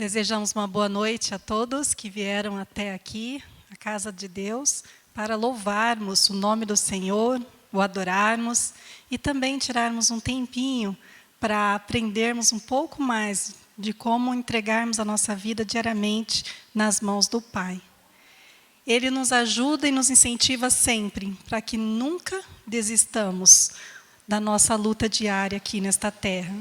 Desejamos uma boa noite a todos que vieram até aqui, a casa de Deus, para louvarmos o nome do Senhor, o adorarmos e também tirarmos um tempinho para aprendermos um pouco mais de como entregarmos a nossa vida diariamente nas mãos do Pai. Ele nos ajuda e nos incentiva sempre, para que nunca desistamos da nossa luta diária aqui nesta terra.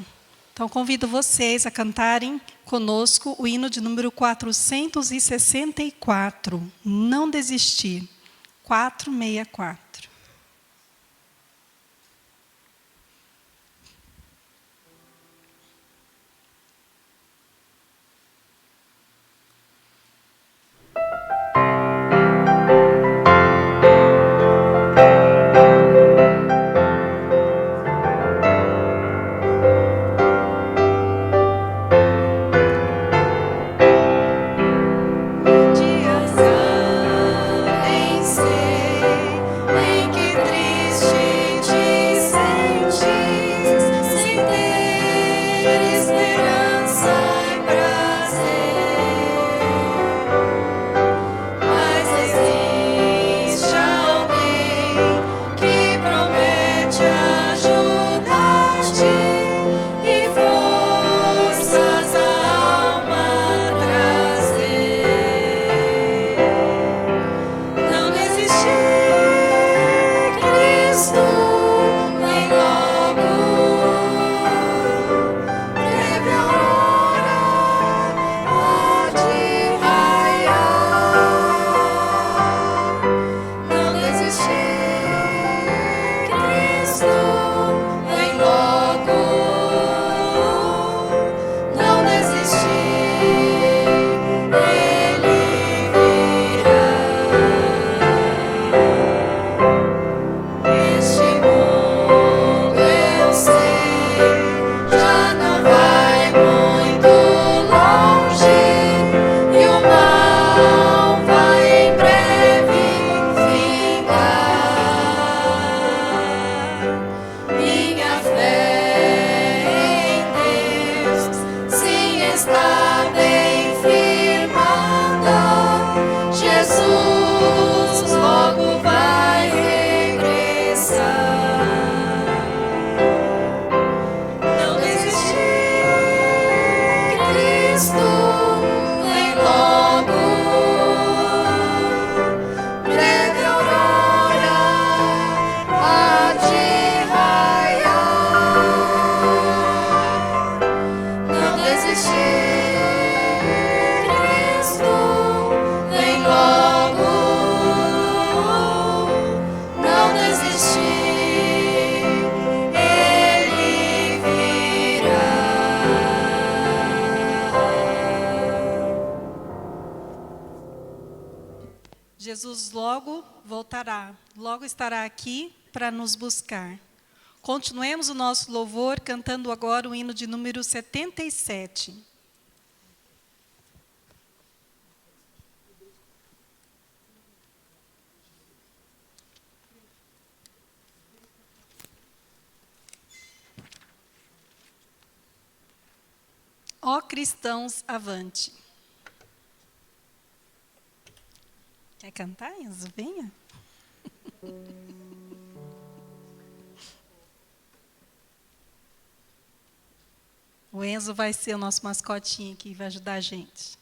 Então, convido vocês a cantarem conosco o hino de número 464, Não Desistir, 464. Jesus logo voltará, logo estará aqui para nos buscar. Continuemos o nosso louvor cantando agora o hino de número 77. Ó cristãos, avante. Quer cantar, Enzo? Venha. O Enzo vai ser o nosso mascotinho aqui, vai ajudar a gente.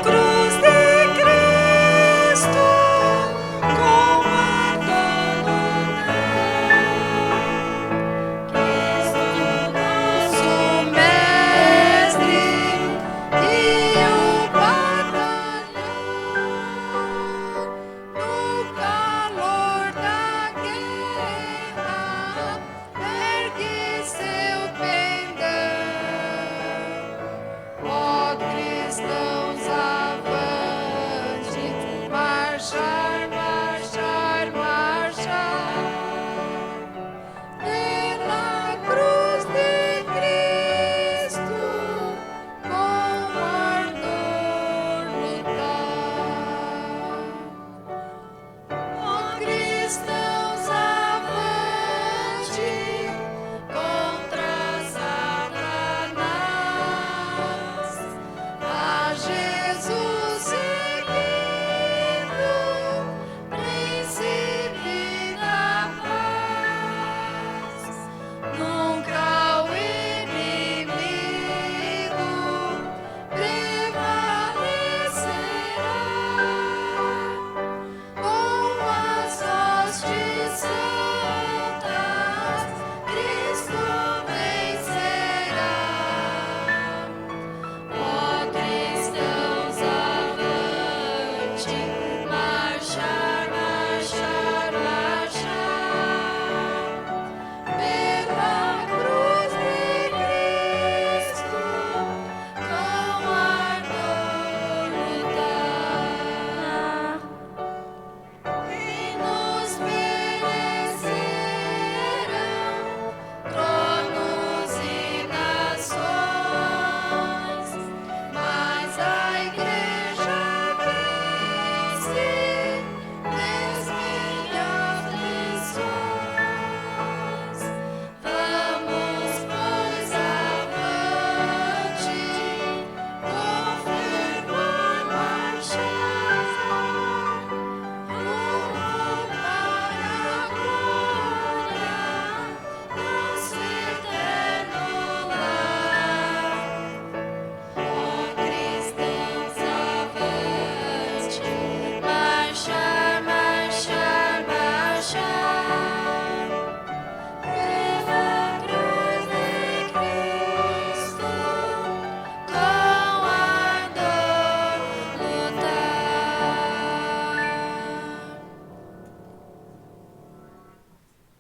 Cruz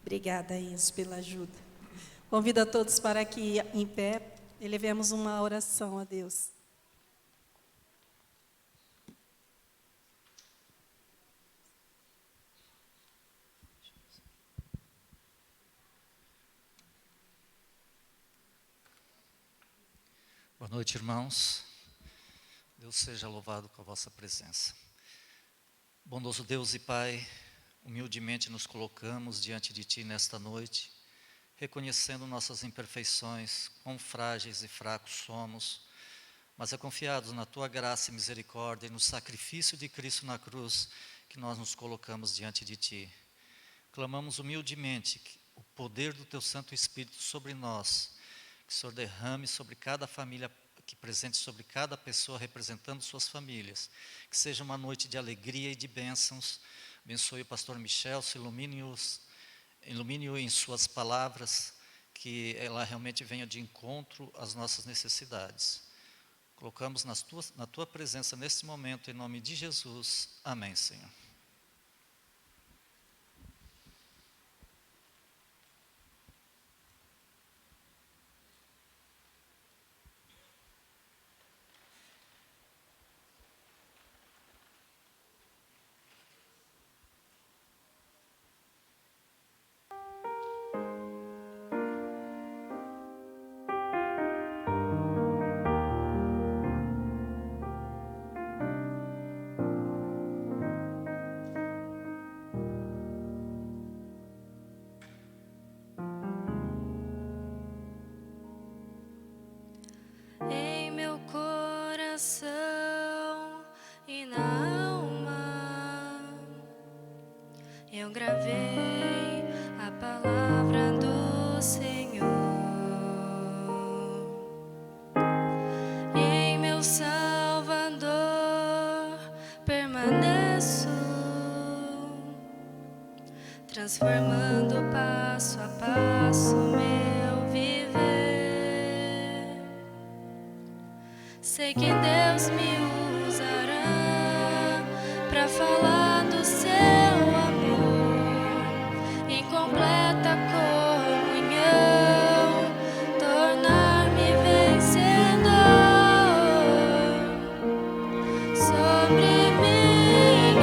Obrigada, Enzo, pela ajuda. Convido a todos para que, em pé, elevemos uma oração a Deus. Boa noite, irmãos. Deus seja louvado com a vossa presença. Bondoso Deus e Pai, humildemente nos colocamos diante de Ti nesta noite, reconhecendo nossas imperfeições, quão frágeis e fracos somos, mas confiados na Tua graça e misericórdia e no sacrifício de Cristo na cruz, que nós nos colocamos diante de Ti. Clamamos humildemente que o poder do Teu Santo Espírito sobre nós, que o Senhor derrame sobre cada família, que presente sobre cada pessoa representando suas famílias, que seja uma noite de alegria e de bênçãos. Abençoe o pastor Michel, se ilumine-o em suas palavras, que ela realmente venha de encontro às nossas necessidades. Colocamos na Tua presença neste momento, em nome de Jesus. Amém, Senhor. Em meu coração e na alma eu gravei a palavra do Senhor. Em meu Salvador permaneço, transformando passo a passo meu viver. Sei que Deus me usará para falar do seu amor em completa comunhão, tornar-me vencedor sobre mim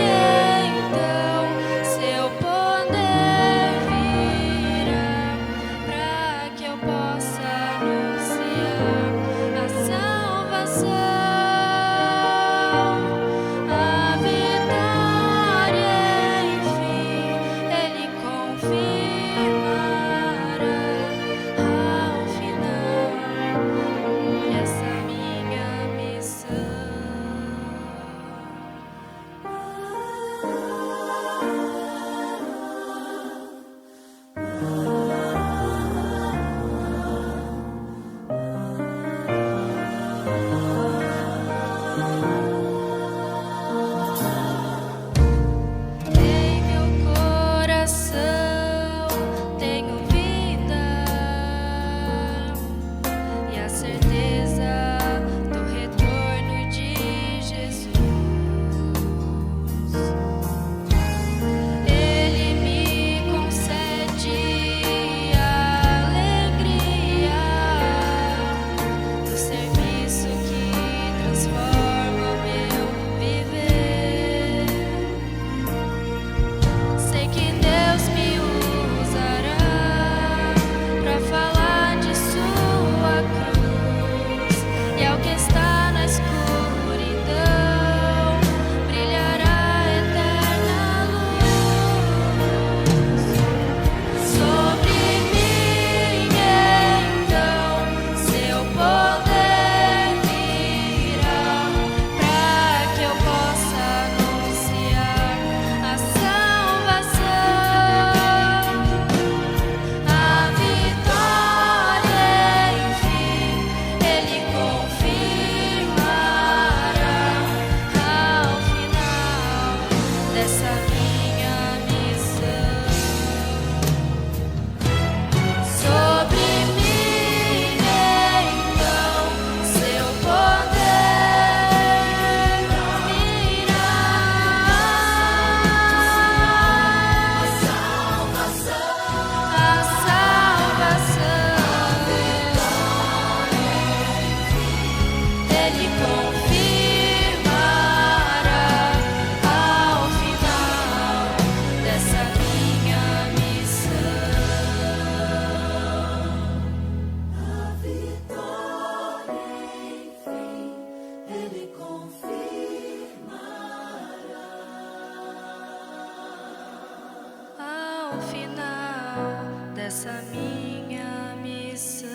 ao final dessa minha missão.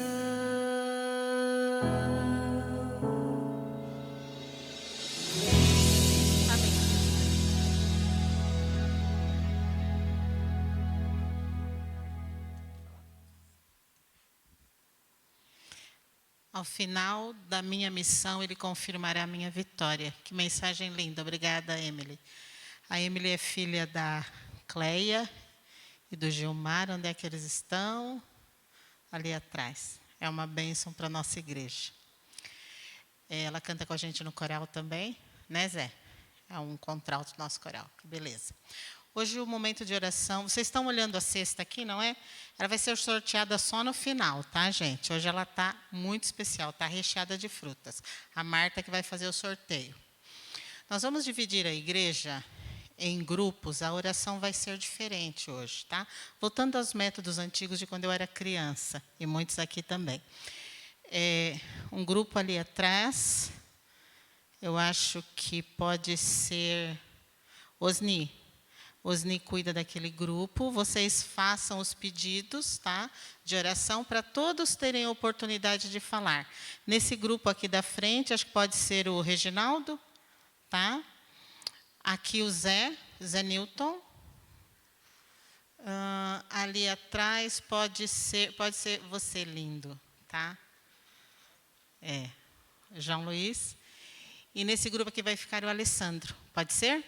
Amém. Ao final da minha missão, Ele confirmará a minha vitória. Que mensagem linda. Obrigada, Emily. A Emily é filha da Cleia e do Gilmar. Onde é que eles estão? Ali atrás. É uma bênção para a nossa igreja. Ela canta com a gente no coral também, né, Zé? É um contralto do nosso coral. Que beleza. Hoje o momento de oração, vocês estão olhando a cesta aqui, não é? Ela vai ser sorteada só no final, tá, gente? Hoje ela está muito especial, está recheada de frutas. A Marta que vai fazer o sorteio. Nós vamos dividir a igreja em grupos, a oração vai ser diferente hoje, tá? Voltando aos métodos antigos de quando eu era criança, e muitos aqui também. Um grupo ali atrás, eu acho que pode ser Osni. Osni cuida daquele grupo. Vocês façam os pedidos, tá, de oração para todos terem a oportunidade de falar. Nesse grupo aqui da frente, acho que pode ser o Reginaldo, tá? Aqui o Zé Newton. Ali atrás pode ser você, lindo, tá? João Luiz. E nesse grupo aqui vai ficar o Alessandro. Pode ser?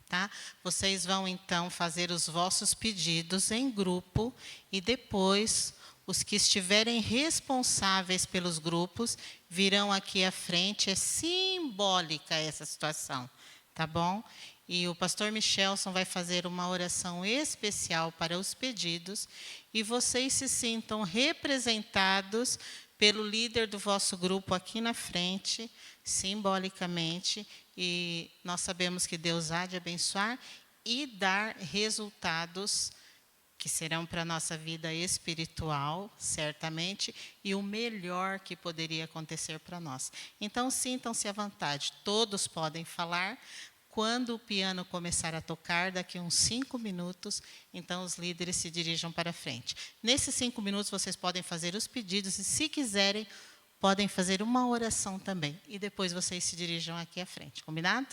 Tá? Vocês vão, então, fazer os vossos pedidos em grupo e depois os que estiverem responsáveis pelos grupos virão aqui à frente. É simbólica essa situação, tá bom? E o pastor Michelson vai fazer uma oração especial para os pedidos e vocês se sintam representados pelo líder do vosso grupo aqui na frente, simbolicamente, e nós sabemos que Deus há de abençoar e dar resultados que serão para a nossa vida espiritual, certamente, e o melhor que poderia acontecer para nós. Então, sintam-se à vontade, todos podem falar. Quando o piano começar a tocar, daqui a uns 5 minutos, então os líderes se dirijam para a frente. Nesses 5 minutos, vocês podem fazer os pedidos e, se quiserem, podem fazer uma oração também. E depois vocês se dirijam aqui à frente. Combinado?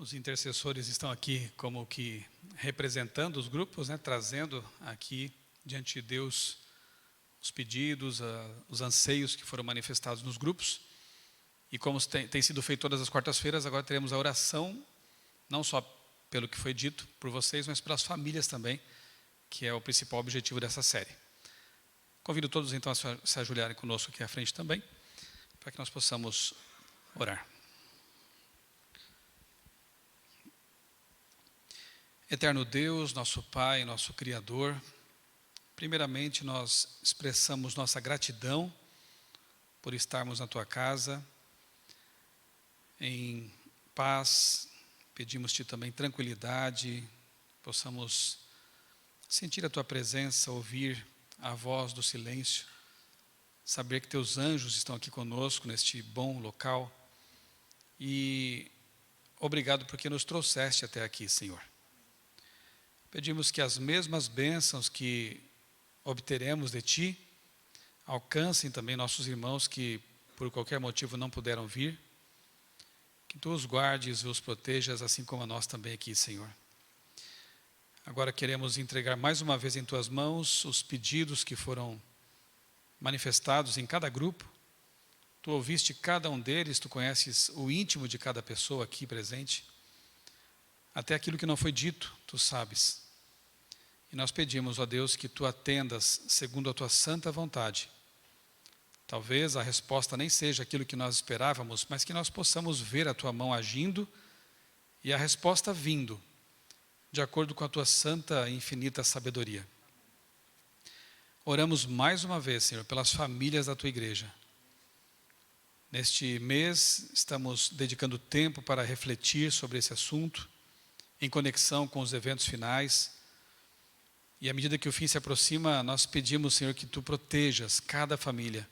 Os intercessores estão aqui como que representando os grupos, né, trazendo aqui diante de Deus os pedidos, os anseios que foram manifestados nos grupos. E como tem sido feito todas as quartas-feiras, agora teremos a oração, não só pelo que foi dito por vocês, mas pelas famílias também, que é o principal objetivo dessa série. Convido todos então a se ajoelharem conosco aqui à frente também, para que nós possamos orar. Eterno Deus, nosso Pai, nosso Criador, primeiramente nós expressamos nossa gratidão por estarmos na Tua casa, em paz, pedimos-Te também tranquilidade, possamos sentir a Tua presença, ouvir a voz do silêncio, saber que Teus anjos estão aqui conosco neste bom local e obrigado porque nos trouxeste até aqui, Senhor. Pedimos que as mesmas bênçãos que obteremos de Ti alcancem também nossos irmãos que por qualquer motivo não puderam vir, que Tu os guardes e os protejas, assim como a nós também aqui, Senhor. Agora queremos entregar mais uma vez em Tuas mãos os pedidos que foram manifestados em cada grupo. Tu ouviste cada um deles, Tu conheces o íntimo de cada pessoa aqui presente. Até aquilo que não foi dito, Tu sabes. E nós pedimos, ó Deus, que Tu atendas segundo a Tua santa vontade. Talvez a resposta nem seja aquilo que nós esperávamos, mas que nós possamos ver a Tua mão agindo e a resposta vindo, de acordo com a Tua santa e infinita sabedoria. Oramos mais uma vez, Senhor, pelas famílias da Tua igreja. Neste mês, estamos dedicando tempo para refletir sobre esse assunto, em conexão com os eventos finais. E à medida que o fim se aproxima, nós pedimos, Senhor, que Tu protejas cada família,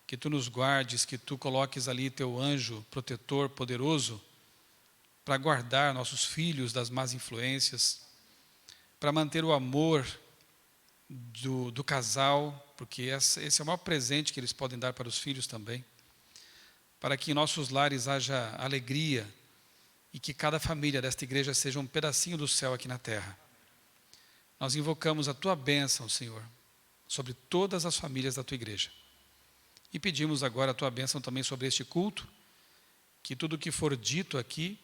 que Tu nos guardes, que Tu coloques ali Teu anjo protetor poderoso para guardar nossos filhos das más influências, para manter o amor do casal, porque esse é o maior presente que eles podem dar para os filhos também, para que em nossos lares haja alegria e que cada família desta igreja seja um pedacinho do céu aqui na terra. Nós invocamos a Tua bênção, Senhor, sobre todas as famílias da Tua igreja. E pedimos agora a Tua bênção também sobre este culto, que tudo o que for dito aqui,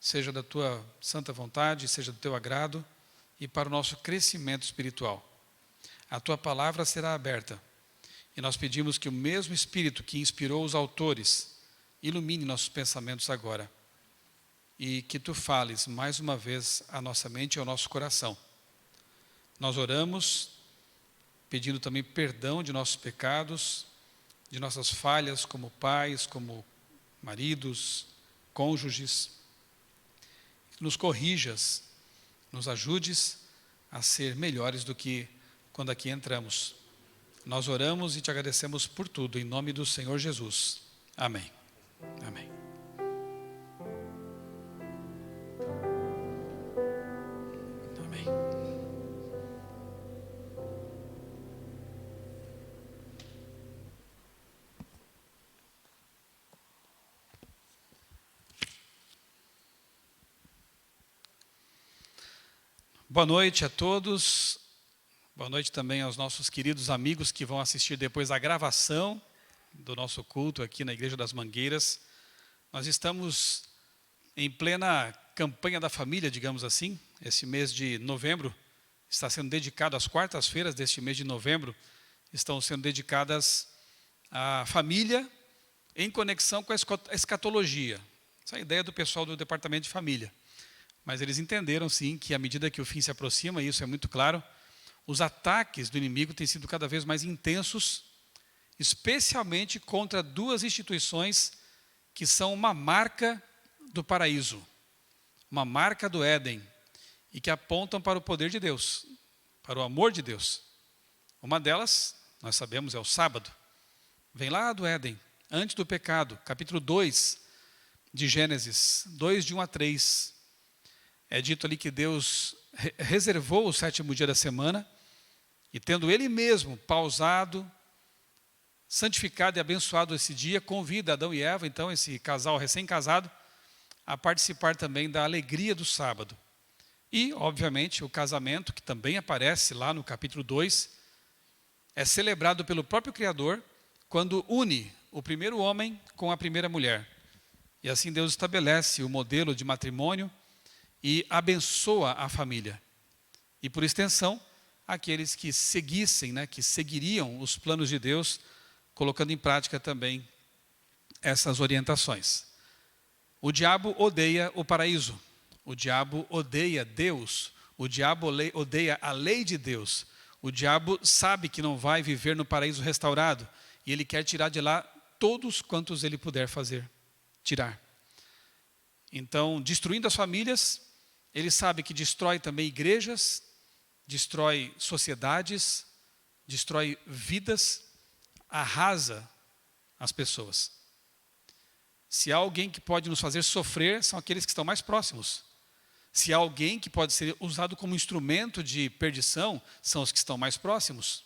seja da Tua santa vontade, seja do Teu agrado, e para o nosso crescimento espiritual. A Tua palavra será aberta, e nós pedimos que o mesmo Espírito que inspirou os autores, ilumine nossos pensamentos agora, e que Tu fales mais uma vez à nossa mente e ao nosso coração. Nós oramos, pedindo também perdão de nossos pecados, de nossas falhas como pais, como maridos, cônjuges. Nos corrijas, nos ajudes a ser melhores do que quando aqui entramos. Nós oramos e Te agradecemos por tudo, em nome do Senhor Jesus. Amém. Amém. Boa noite a todos, boa noite também aos nossos queridos amigos que vão assistir depois a gravação do nosso culto aqui na Igreja das Mangueiras. Nós estamos em plena campanha da família, digamos assim. Esse mês de novembro está sendo dedicado, às quartas-feiras deste mês de novembro, estão sendo dedicadas à família em conexão com a escatologia. Essa é a ideia do pessoal do Departamento de Família. Mas eles entenderam, sim, que à medida que o fim se aproxima, e isso é muito claro, os ataques do inimigo têm sido cada vez mais intensos, especialmente contra duas instituições que são uma marca do paraíso, uma marca do Éden, e que apontam para o poder de Deus, para o amor de Deus. Uma delas, nós sabemos, é o sábado. Vem lá do Éden, antes do pecado, capítulo 2 de Gênesis, 2 de 1 a 3. É dito ali que Deus reservou o sétimo dia da semana e tendo Ele mesmo pausado, santificado e abençoado esse dia, convida Adão e Eva, então esse casal recém-casado, a participar também da alegria do sábado. E, obviamente, o casamento, que também aparece lá no capítulo 2, é celebrado pelo próprio Criador quando une o primeiro homem com a primeira mulher. E assim Deus estabelece o modelo de matrimônio e abençoa a família. E por extensão, aqueles que seguissem, que seguiriam os planos de Deus, colocando em prática também essas orientações. O diabo odeia o paraíso. O diabo odeia Deus. O diabo odeia a lei de Deus. O diabo sabe que não vai viver no paraíso restaurado. E ele quer tirar de lá todos quantos ele puder tirar. Então, destruindo as famílias, ele sabe que destrói também igrejas, destrói sociedades, destrói vidas, arrasa as pessoas. Se há alguém que pode nos fazer sofrer, são aqueles que estão mais próximos. Se há alguém que pode ser usado como instrumento de perdição, são os que estão mais próximos.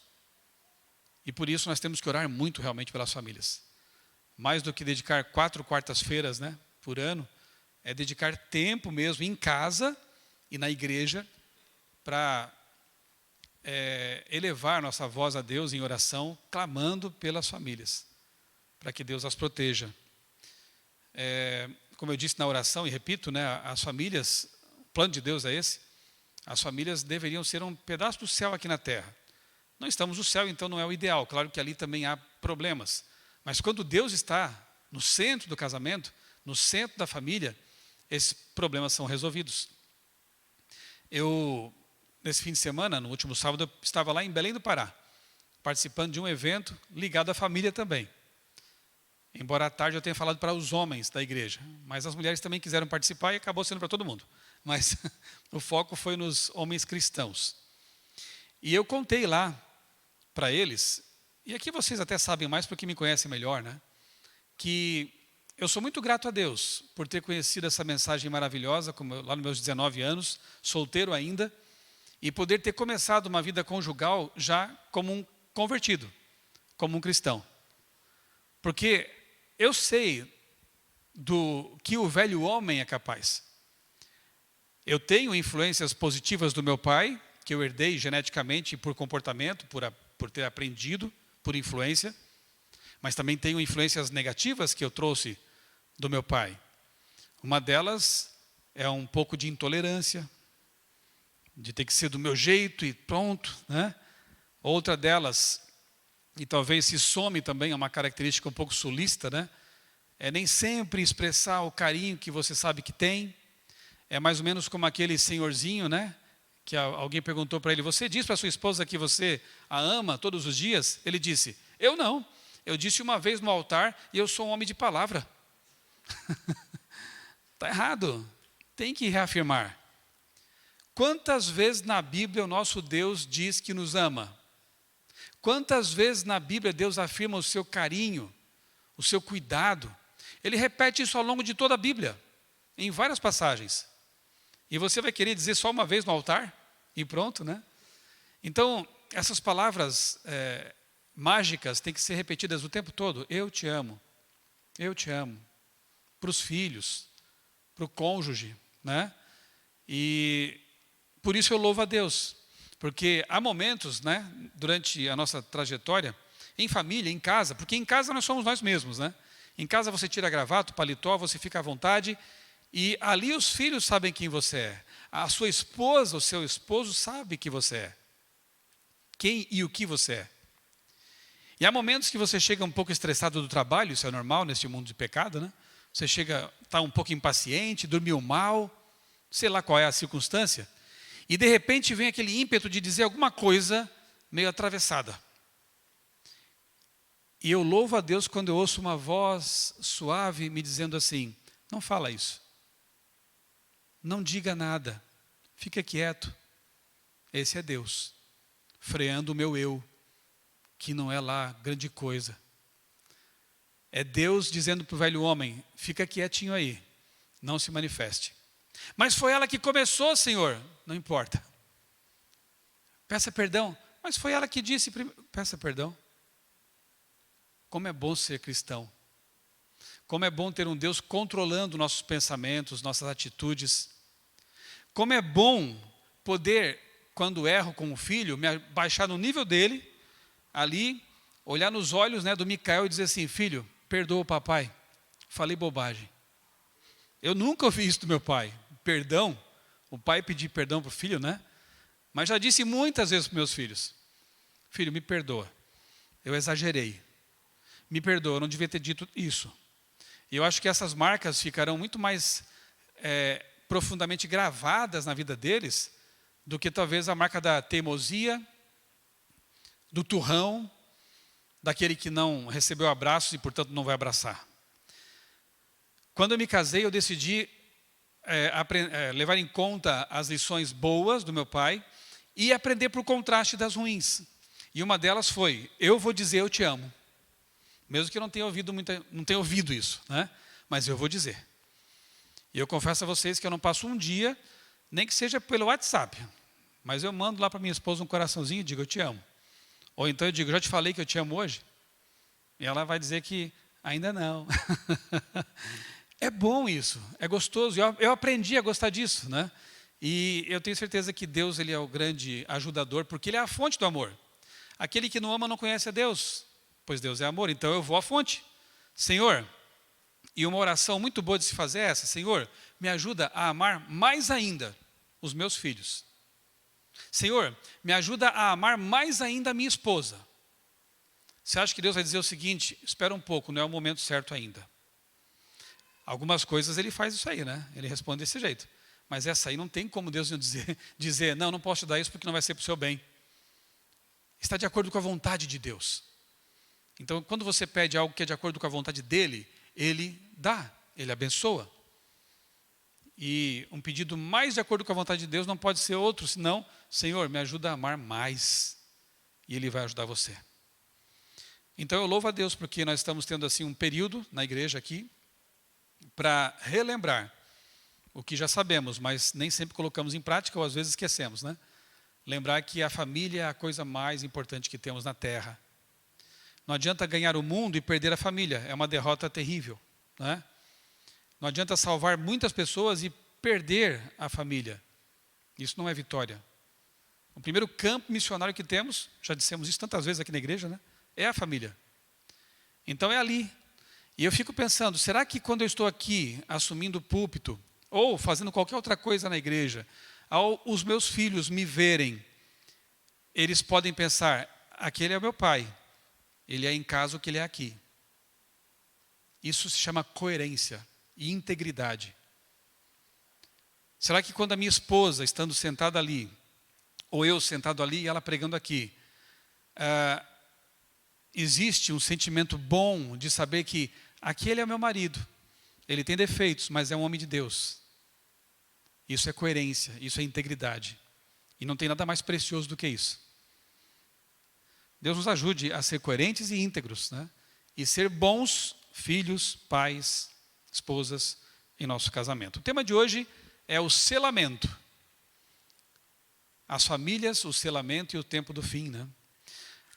E por isso nós temos que orar muito realmente pelas famílias. Mais do que dedicar 4 quartas-feiras, por ano, é dedicar tempo mesmo em casa e na igreja para elevar nossa voz a Deus em oração, clamando pelas famílias, para que Deus as proteja. Como eu disse na oração, e repito, as famílias, o plano de Deus é esse, as famílias deveriam ser um pedaço do céu aqui na terra. Não estamos no céu, então não é o ideal, claro que ali também há problemas. Mas quando Deus está no centro do casamento, no centro da família, esses problemas são resolvidos. Eu, nesse fim de semana, no último sábado, eu estava lá em Belém do Pará, participando de um evento ligado à família também. Embora à tarde eu tenha falado para os homens da igreja, mas as mulheres também quiseram participar e acabou sendo para todo mundo. Mas o foco foi nos homens cristãos. E eu contei lá para eles, e aqui vocês até sabem mais porque me conhecem melhor, que eu sou muito grato a Deus por ter conhecido essa mensagem maravilhosa, lá nos meus 19 anos, solteiro ainda, e poder ter começado uma vida conjugal já como um convertido, como um cristão. Porque eu sei do que o velho homem é capaz. Eu tenho influências positivas do meu pai, que eu herdei geneticamente por comportamento, por ter aprendido, por influência, mas também tenho influências negativas que eu trouxe do meu pai. Uma delas é um pouco de intolerância, de ter que ser do meu jeito e pronto, Outra delas, e talvez se some também, é uma característica um pouco sulista, é nem sempre expressar o carinho que você sabe que tem. É mais ou menos como aquele senhorzinho, que alguém perguntou para ele: você diz para sua esposa que você a ama todos os dias? Ele disse: eu não, eu disse uma vez no altar e eu sou um homem de palavra. Está errado, tem que reafirmar. Quantas vezes na Bíblia o nosso Deus diz que nos ama? Quantas vezes na Bíblia Deus afirma o seu carinho, o seu cuidado? Ele repete isso ao longo de toda a Bíblia, em várias passagens. E você vai querer dizer só uma vez no altar? E pronto, Então, essas palavras mágicas têm que ser repetidas o tempo todo. Eu te amo. Eu te amo. Para os filhos, para o cônjuge, E por isso eu louvo a Deus. Porque há momentos, durante a nossa trajetória, em família, em casa, porque em casa nós somos nós mesmos, Em casa você tira gravata, paletó, você fica à vontade, e ali os filhos sabem quem você é. A sua esposa, o seu esposo sabe quem você é. Quem e o que você é. E há momentos que você chega um pouco estressado do trabalho, isso é normal neste mundo de pecado, Você está um pouco impaciente, dormiu mal, sei lá qual é a circunstância, e de repente vem aquele ímpeto de dizer alguma coisa meio atravessada. E eu louvo a Deus quando eu ouço uma voz suave me dizendo assim: não fala isso. Não diga nada. Fica quieto. Esse é Deus, freando o meu eu, que não é lá grande coisa. É Deus dizendo para o velho homem: fica quietinho aí, não se manifeste. Mas foi ela que começou, Senhor. Não importa. Peça perdão. Mas foi ela que disse primeiro. Peça perdão. Como é bom ser cristão. Como é bom ter um Deus controlando nossos pensamentos, nossas atitudes. Como é bom poder, quando erro com o filho, me baixar no nível dele, ali, olhar nos olhos, né, do Micael e dizer assim: filho, perdoa o papai, falei bobagem. Eu nunca ouvi isso do meu pai, perdão, o pai pedir perdão para o filho, né? Mas já disse muitas vezes para meus filhos: filho, me perdoa, eu exagerei, me perdoa, eu não devia ter dito isso. E eu acho que essas marcas ficarão muito mais profundamente gravadas na vida deles do que talvez a marca da teimosia, do turrão, daquele que não recebeu abraços e, portanto, não vai abraçar. Quando eu me casei, eu decidi levar em conta as lições boas do meu pai e aprender por contraste das ruins. E uma delas foi: eu vou dizer eu te amo. Mesmo que eu não tenha ouvido isso, né? Mas eu vou dizer. E eu confesso a vocês que eu não passo um dia, nem que seja pelo WhatsApp, mas eu mando lá para minha esposa um coraçãozinho e digo: eu te amo. Ou então eu digo: já te falei que eu te amo hoje? E ela vai dizer que ainda não. É bom isso, é gostoso. Eu aprendi a gostar disso, né? E eu tenho certeza que Deus, ele é o grande ajudador, porque ele é a fonte do amor. Aquele que não ama não conhece a Deus, pois Deus é amor. Então eu vou à fonte. Senhor, e uma oração muito boa de se fazer é essa: Senhor, me ajuda a amar mais ainda os meus filhos. Senhor, me ajuda a amar mais ainda a minha esposa. Você acha que Deus vai dizer o seguinte: espera um pouco, não é o momento certo ainda? Algumas coisas ele faz isso aí, né? Ele responde desse jeito. Mas essa aí não tem como Deus dizer não posso te dar isso porque não vai ser para o seu bem. Está de acordo com a vontade de Deus. Então, quando você pede algo que é de acordo com a vontade dele, ele dá, ele abençoa. E um pedido mais de acordo com a vontade de Deus não pode ser outro, senão: Senhor, me ajuda a amar mais. E ele vai ajudar você. Então eu louvo a Deus porque nós estamos tendo assim um período na igreja aqui para relembrar o que já sabemos, mas nem sempre colocamos em prática ou às vezes esquecemos, né? Lembrar que a família é a coisa mais importante que temos na terra. Não adianta ganhar o mundo e perder a família, é uma derrota terrível, né? Não adianta salvar muitas pessoas e perder a família. Isso não é vitória. O primeiro campo missionário que temos, já dissemos isso tantas vezes aqui na igreja, né? É a família. Então é ali. E eu fico pensando: será que quando eu estou aqui assumindo o púlpito ou fazendo qualquer outra coisa na igreja, ao os meus filhos me verem, eles podem pensar: aquele é o meu pai, ele é em casa o que ele é aqui. Isso se chama coerência e integridade. Será que quando a minha esposa, estando sentada ali, ou eu sentado ali e ela pregando aqui, existe um sentimento bom de saber que aquele é o meu marido, ele tem defeitos, mas é um homem de Deus? Isso é coerência, isso é integridade. E não tem nada mais precioso do que isso. Deus nos ajude a ser coerentes e íntegros, né? E ser bons filhos, pais, esposas em nosso casamento. O tema de hoje é o selamento. As famílias, o selamento e o tempo do fim, né?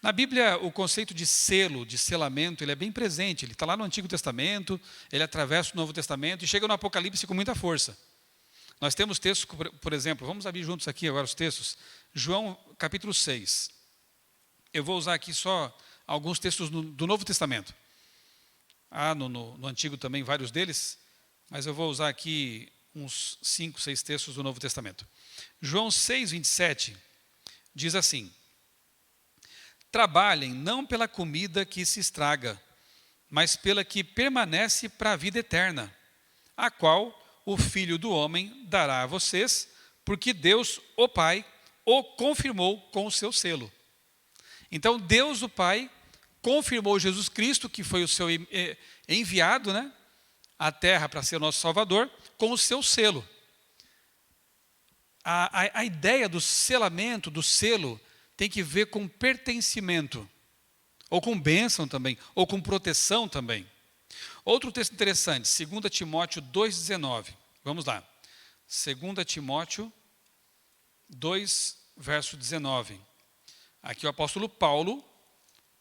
Na Bíblia, o conceito de selo, de selamento, ele é bem presente. Ele está lá no Antigo Testamento, ele atravessa o Novo Testamento e chega no Apocalipse com muita força. Nós temos textos, por exemplo, vamos abrir juntos aqui agora os textos. João capítulo 6. Eu vou usar aqui só alguns textos do Novo Testamento. No Antigo também, vários deles, mas eu vou usar aqui uns 5, 6 textos do Novo Testamento. João 6, 27, diz assim: trabalhem não pela comida que se estraga, mas pela que permanece para a vida eterna, a qual o Filho do Homem dará a vocês, porque Deus, o Pai, o confirmou com o seu selo. Então Deus, o Pai, confirmou Jesus Cristo, que foi o seu enviado, né, à terra para ser o nosso Salvador, com o seu selo. A ideia do selamento, do selo, tem que ver com pertencimento, ou com bênção também, ou com proteção também. Outro texto interessante, 2 Timóteo 2,19. Vamos lá. 2 Timóteo 2, verso 19. Aqui o apóstolo Paulo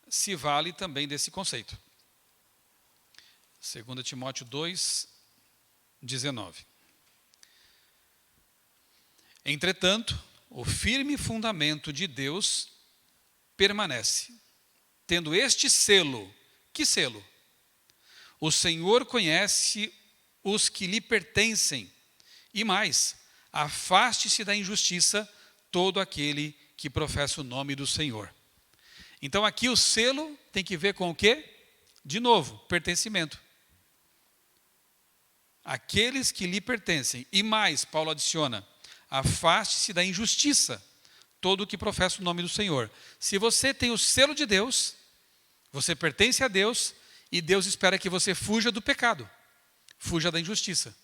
se vale também desse conceito. 2 Timóteo 2, 19. Entretanto, o firme fundamento de Deus permanece, tendo este selo. Que selo? O Senhor conhece os que lhe pertencem. E mais, afaste-se da injustiça todo aquele que professa o nome do Senhor. Então aqui o selo tem que ver com o quê? De novo, pertencimento. Aqueles que lhe pertencem. E mais, Paulo adiciona, afaste-se da injustiça todo o que professa o nome do Senhor. Se você tem o selo de Deus, você pertence a Deus, e Deus espera que você fuja do pecado, fuja da injustiça.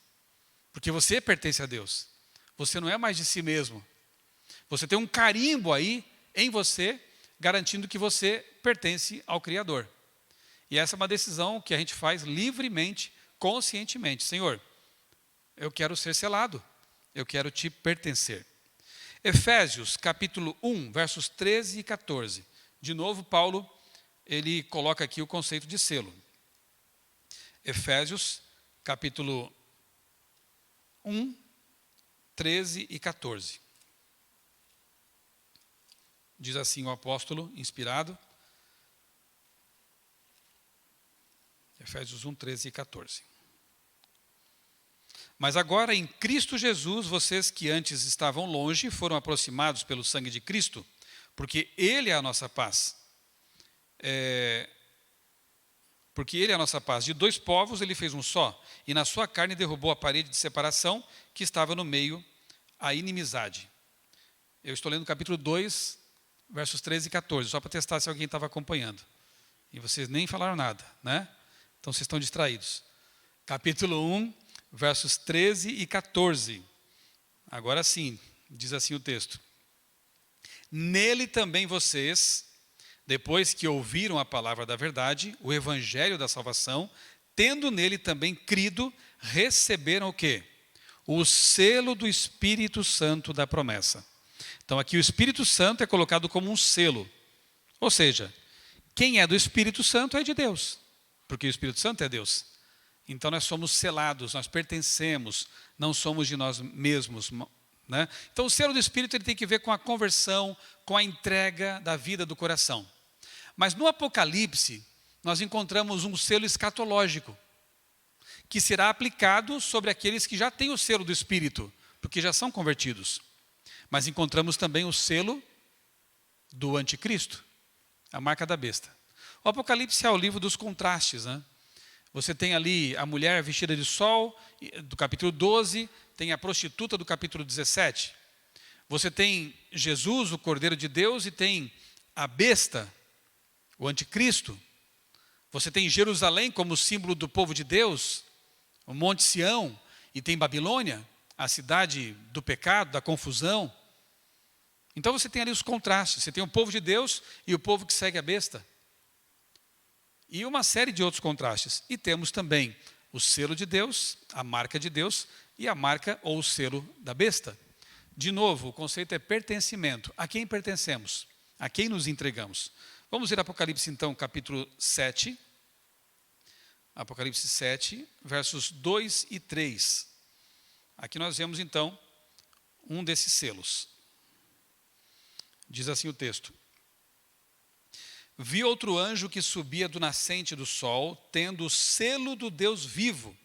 Porque você pertence a Deus. Você não é mais de si mesmo. Você tem um carimbo aí em você, garantindo que você pertence ao Criador. E essa é uma decisão que a gente faz livremente, conscientemente. Senhor, eu quero ser selado. Eu quero te pertencer. Efésios, capítulo 1, versos 13 e 14. De novo, Paulo, ele coloca aqui o conceito de selo. Efésios, capítulo 1, 13 e 14. Diz assim o apóstolo, inspirado. Efésios 1, 13 e 14. Mas agora em Cristo Jesus, vocês que antes estavam longe, foram aproximados pelo sangue de Cristo, porque Ele é a nossa paz. Porque Ele é a nossa paz. De dois povos Ele fez um só, e na sua carne derrubou a parede de separação que estava no meio, a inimizade. Eu estou lendo o capítulo 2, versos 13 e 14, só para testar se alguém estava acompanhando. E vocês nem falaram nada, né? Então vocês estão distraídos. Capítulo 1, versos 13 e 14. Agora sim, diz assim o texto. Nele também vocês, depois que ouviram a palavra da verdade, o evangelho da salvação, tendo nele também crido, receberam o quê? O selo do Espírito Santo da promessa. Então aqui o Espírito Santo é colocado como um selo. Ou seja, quem é do Espírito Santo é de Deus, porque o Espírito Santo é Deus. Então nós somos selados, nós pertencemos, não somos de nós mesmos, né? Então o selo do Espírito ele tem que ver com a conversão, com a entrega da vida do coração. Mas no Apocalipse, nós encontramos um selo escatológico, que será aplicado sobre aqueles que já têm o selo do Espírito, porque já são convertidos. Mas encontramos também o selo do anticristo, a marca da besta. O Apocalipse é o livro dos contrastes, né? Você tem ali a mulher vestida de sol, do capítulo 12, tem a prostituta do capítulo 17. Você tem Jesus, o Cordeiro de Deus, e tem a besta, o anticristo. Você tem Jerusalém como símbolo do povo de Deus, o Monte Sião, e tem Babilônia, a cidade do pecado, da confusão. Então você tem ali os contrastes, você tem o povo de Deus e o povo que segue a besta. E uma série de outros contrastes. E temos também o selo de Deus, a marca de Deus e a marca ou o selo da besta. De novo, o conceito é pertencimento. A quem pertencemos? A quem nos entregamos? Vamos ver Apocalipse então, capítulo 7. Apocalipse 7, versos 2 e 3. Aqui nós vemos então um desses selos. Diz assim o texto. Vi outro anjo que subia do nascente do sol, tendo o selo do Deus vivo.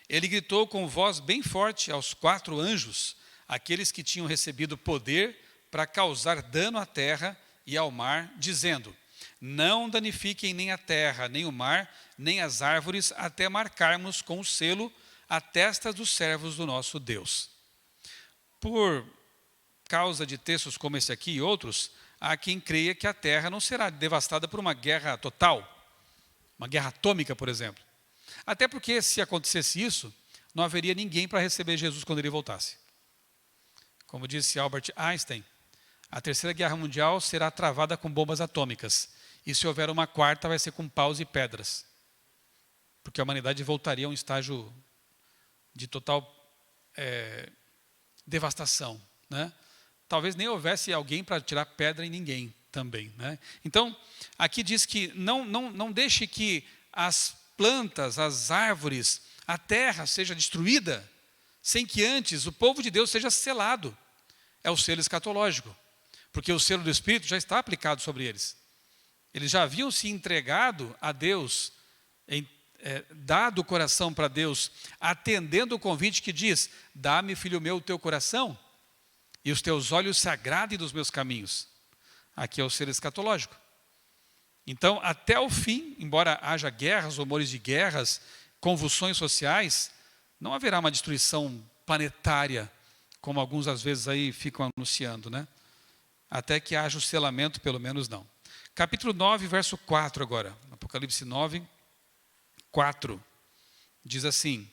Ele gritou com voz bem forte aos 4 anjos, aqueles que tinham recebido poder para causar dano à terra e ao mar, dizendo: não danifiquem nem a terra, nem o mar, nem as árvores, até marcarmos com o selo a testa dos servos do nosso Deus. Por causa de textos como esse aqui e outros, há quem creia que a terra não será devastada por uma guerra total, uma guerra atômica, por exemplo. Até porque, se acontecesse isso, não haveria ninguém para receber Jesus quando ele voltasse. Como disse Albert Einstein, a terceira guerra mundial será travada com bombas atômicas. E se houver uma quarta, vai ser com paus e pedras. Porque a humanidade voltaria a um estágio de total devastação, né? Talvez nem houvesse alguém para tirar pedra em ninguém também, né? Então, aqui diz que não deixe que as plantas, as árvores, a terra seja destruída, sem que antes o povo de Deus seja selado. É o selo escatológico, porque o selo do Espírito já está aplicado sobre eles. Eles já haviam se entregado a Deus, dado o coração para Deus, atendendo o convite que diz: dá-me, filho meu, o teu coração, e os teus olhos se agradem dos meus caminhos. Aqui é o selo escatológico. Então, até o fim, embora haja guerras, rumores de guerras, convulsões sociais, não haverá uma destruição planetária, como alguns às vezes aí ficam anunciando, né? Até que haja o selamento, pelo menos não. Capítulo 9, verso 4 agora. Apocalipse 9, 4. Diz assim: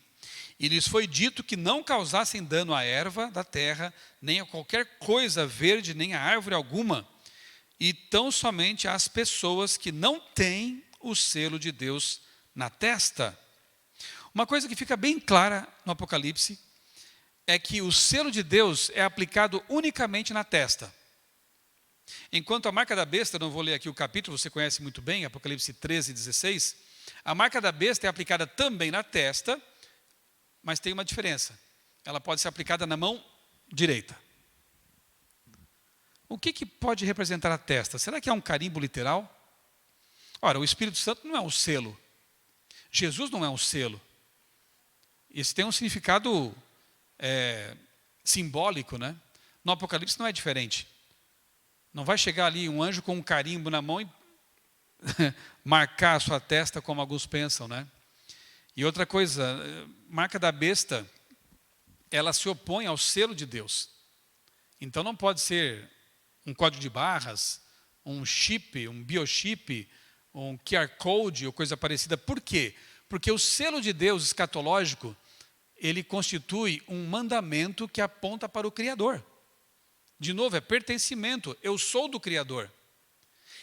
e lhes foi dito que não causassem dano à erva da terra, nem a qualquer coisa verde, nem a árvore alguma, e tão somente às pessoas que não têm o selo de Deus na testa. Uma coisa que fica bem clara no Apocalipse é que o selo de Deus é aplicado unicamente na testa. Enquanto a marca da besta, não vou ler aqui o capítulo, você conhece muito bem, Apocalipse 13, 16, a marca da besta é aplicada também na testa, mas tem uma diferença. Ela pode ser aplicada na mão direita. O que pode representar a testa? Será que é um carimbo literal? Ora, o Espírito Santo não é um selo. Jesus não é um selo. Isso tem um significado simbólico, né? No Apocalipse não é diferente. Não vai chegar ali um anjo com um carimbo na mão e marcar a sua testa como alguns pensam, né? E outra coisa, marca da besta, ela se opõe ao selo de Deus. Então não pode ser um código de barras, um chip, um biochip, um QR Code ou coisa parecida. Por quê? Porque o selo de Deus escatológico, ele constitui um mandamento que aponta para o Criador. De novo, é pertencimento. Eu sou do Criador.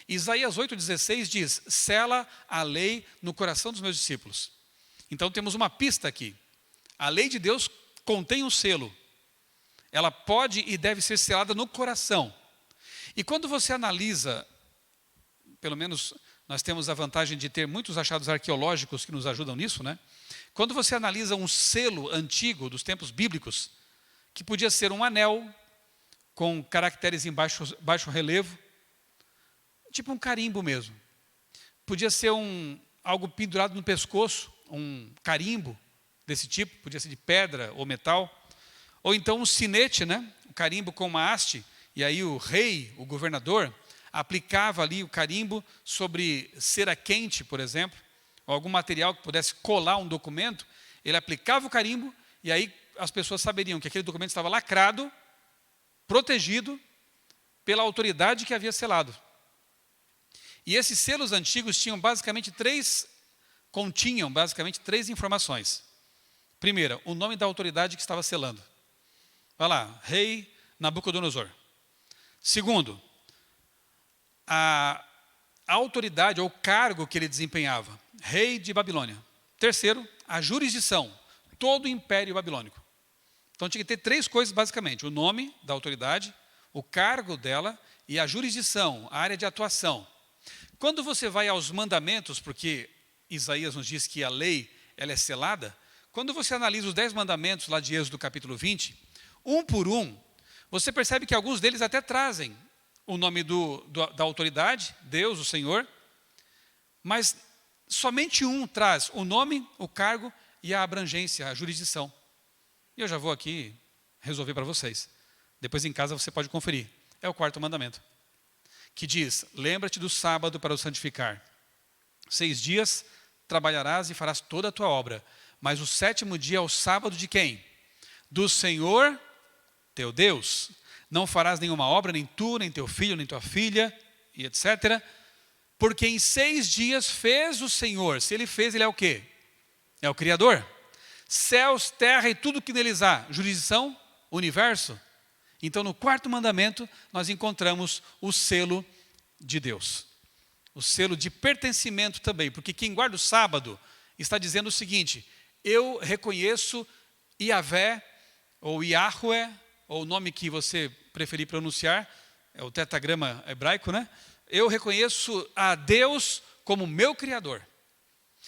Isaías 8,16 diz: sela a lei no coração dos meus discípulos. Então temos uma pista aqui. A lei de Deus contém um selo. Ela pode e deve ser selada no coração. E quando você analisa, pelo menos nós temos a vantagem de ter muitos achados arqueológicos que nos ajudam nisso, né? Quando você analisa um selo antigo dos tempos bíblicos, que podia ser um anel com caracteres em baixo relevo, tipo um carimbo mesmo. Podia ser algo pendurado no pescoço, um carimbo desse tipo, podia ser de pedra ou metal. Ou então um sinete, né? Um carimbo com uma haste, e aí o rei, o governador, aplicava ali o carimbo sobre cera quente, por exemplo, ou algum material que pudesse colar um documento. Ele aplicava o carimbo e aí as pessoas saberiam que aquele documento estava lacrado, protegido pela autoridade que havia selado. E esses selos antigos continham basicamente três informações. Primeira, o nome da autoridade que estava selando. Vai lá, rei Nabucodonosor. Segundo, a autoridade ou cargo que ele desempenhava, rei de Babilônia. Terceiro, a jurisdição, todo o império babilônico. Então tinha que ter três coisas basicamente: o nome da autoridade, o cargo dela e a jurisdição, a área de atuação. Quando você vai aos mandamentos, porque Isaías nos diz que a lei ela é selada, quando você analisa os 10 mandamentos lá de Êxodo capítulo 20, um por um, você percebe que alguns deles até trazem o nome da autoridade, Deus, o Senhor, mas somente um traz o nome, o cargo e a abrangência, a jurisdição. E eu já vou aqui resolver para vocês. Depois em casa você pode conferir. É o 4º mandamento, que diz: lembra-te do sábado para o santificar. 6 dias trabalharás e farás toda a tua obra, mas o 7º dia é o sábado de quem? Do Senhor teu Deus. Não farás nenhuma obra, nem tu, nem teu filho, nem tua filha, e etc. Porque em 6 dias fez o Senhor. Se ele fez, ele é o quê? É o Criador. Céus, terra e tudo que neles há. Jurisdição, universo. Então no 4º mandamento nós encontramos o selo de Deus. O selo de pertencimento também. Porque quem guarda o sábado está dizendo o seguinte: eu reconheço Yahvé, ou Yahweh, ou o nome que você preferir pronunciar, é o tetragrama hebraico, né? Eu reconheço a Deus como meu Criador.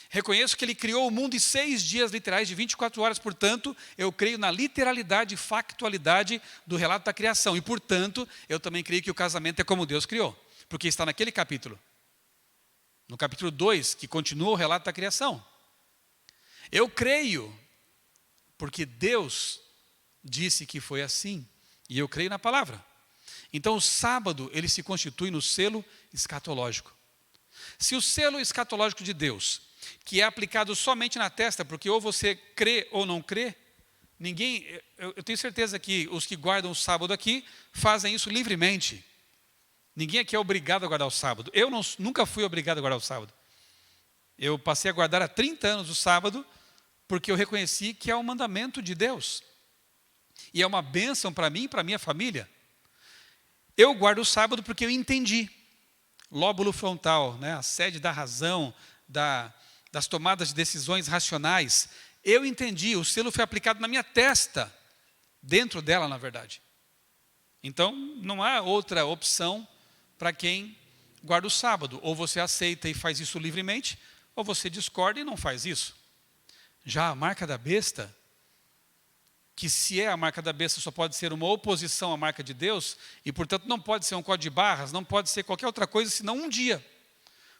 Reconheço que ele criou o mundo em 6 dias literais de 24 horas, portanto, eu creio na literalidade e factualidade do relato da criação. E, portanto, eu também creio que o casamento é como Deus criou, porque está naquele capítulo. No capítulo 2, que continua o relato da criação. Eu creio, porque Deus disse que foi assim, e eu creio na palavra. Então, o sábado, ele se constitui no selo escatológico. Se o selo escatológico de Deus, que é aplicado somente na testa, porque ou você crê ou não crê, eu tenho certeza que os que guardam o sábado aqui fazem isso livremente. Ninguém aqui é obrigado a guardar o sábado. Eu nunca fui obrigado a guardar o sábado. Eu passei a guardar há 30 anos o sábado, porque eu reconheci que é um mandamento de Deus. E é uma bênção para mim e para a minha família. Eu guardo o sábado porque eu entendi. Lóbulo frontal, né, a sede da razão, das tomadas de decisões racionais. Eu entendi, o selo foi aplicado na minha testa, dentro dela, na verdade. Então, não há outra opção para quem guarda o sábado. Ou você aceita e faz isso livremente, ou você discorda e não faz isso. Já a marca da besta, que se é a marca da besta só pode ser uma oposição à marca de Deus, e portanto não pode ser um código de barras, não pode ser qualquer outra coisa senão um dia.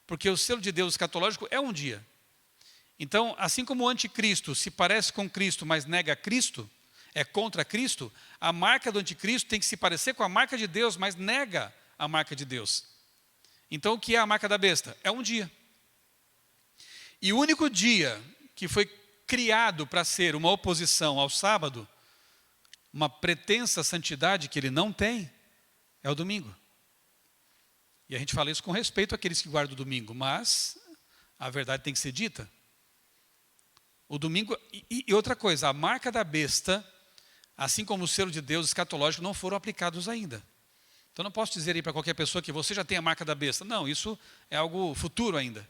Porque o selo de Deus escatológico é um dia. Então, assim como o anticristo se parece com Cristo, mas nega Cristo, é contra Cristo, a marca do anticristo tem que se parecer com a marca de Deus, mas nega a marca de Deus. Então, o que é a marca da besta? É um dia. E o único dia que foi criado para ser uma oposição ao sábado, uma pretensa santidade que ele não tem, é o domingo. E a gente fala isso com respeito àqueles que guardam o domingo, mas a verdade tem que ser dita. O domingo, e outra coisa, a marca da besta, assim como o selo de Deus escatológico, não foram aplicados ainda. Então não posso dizer aí para qualquer pessoa que você já tem a marca da besta. Não, isso é algo futuro ainda.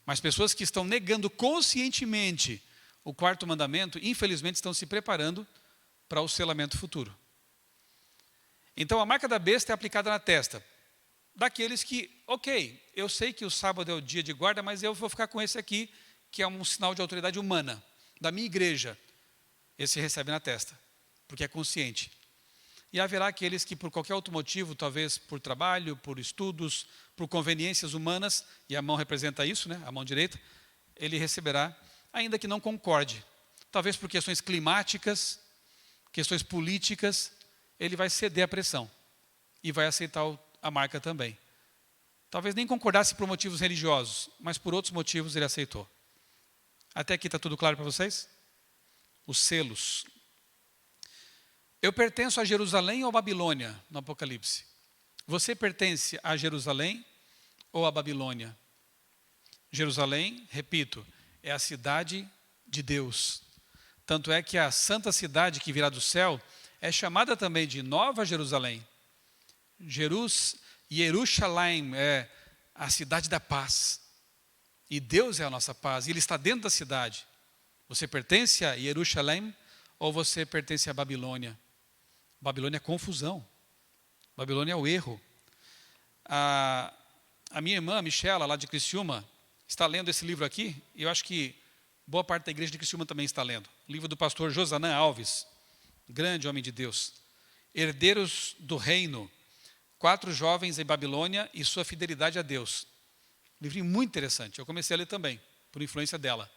Mas pessoas que estão negando conscientemente o quarto mandamento, infelizmente estão se preparando para o selamento futuro. Então a marca da besta é aplicada na testa daqueles que, ok, eu sei que o sábado é o dia de guarda, mas eu vou ficar com esse aqui, que é um sinal de autoridade humana, da minha igreja. Esse recebe na testa, porque é consciente. E haverá aqueles que por qualquer outro motivo, talvez por trabalho, por estudos, por conveniências humanas, e a mão representa isso, né, a mão direita, ele receberá, ainda que não concorde. Talvez por questões climáticas, questões políticas, ele vai ceder à pressão e vai aceitar a marca também. Talvez nem concordasse por motivos religiosos, mas por outros motivos ele aceitou. Até aqui está tudo claro para vocês? Os selos. Eu pertenço a Jerusalém ou a Babilônia, no Apocalipse? Você pertence a Jerusalém ou a Babilônia? Jerusalém, repito, é a cidade de Deus. Tanto é que a santa cidade que virá do céu é chamada também de Nova Jerusalém. Jerusalém é a cidade da paz. E Deus é a nossa paz, e Ele está dentro da cidade. Você pertence a Jerusalém ou você pertence a Babilônia? Babilônia é confusão. Babilônia é o erro. A minha irmã, a Michela, lá de Criciúma, está lendo esse livro aqui, e eu acho que boa parte da igreja de Criciúma também está lendo. O livro do pastor Josanã Alves, grande homem de Deus. Herdeiros do Reino, 4 jovens em Babilônia e sua fidelidade a Deus. Livrinho muito interessante, eu comecei a ler também, por influência dela.